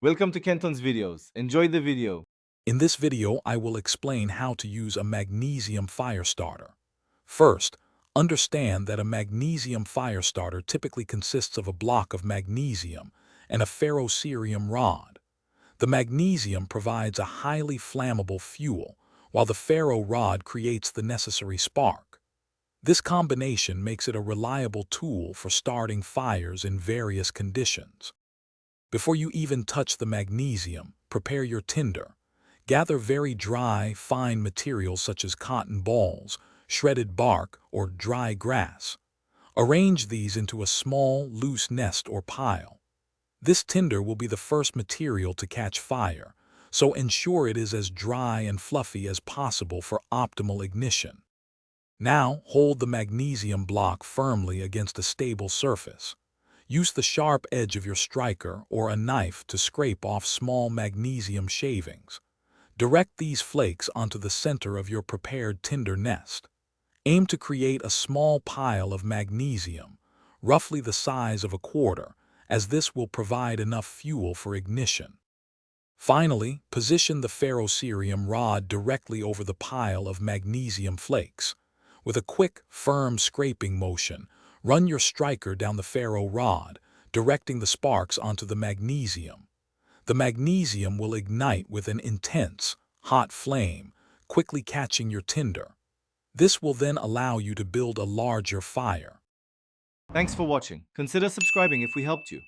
Welcome to Kenton's videos. Enjoy the video. In this video, I will explain how to use a magnesium fire starter. First, understand that a magnesium fire starter typically consists of a block of magnesium and a ferrocerium rod. The magnesium provides a highly flammable fuel, while the ferro rod creates the necessary spark. This combination makes it a reliable tool for starting fires in various conditions. Before you even touch the magnesium, prepare your tinder. Gather very dry, fine materials such as cotton balls, shredded bark, or dry grass. Arrange these into a small, loose nest or pile. This tinder will be the first material to catch fire, so ensure it is as dry and fluffy as possible for optimal ignition. Now, hold the magnesium block firmly against a stable surface. Use the sharp edge of your striker or a knife to scrape off small magnesium shavings. Direct these flakes onto the center of your prepared tinder nest. Aim to create a small pile of magnesium, roughly the size of a quarter, as this will provide enough fuel for ignition. Finally, position the ferrocerium rod directly over the pile of magnesium flakes. With a quick, firm scraping motion, run your striker down the ferro rod, directing the sparks onto the magnesium. The magnesium will ignite with an intense, hot flame, quickly catching your tinder. This will then allow you to build a larger fire. Thanks for watching. Consider subscribing if we helped you.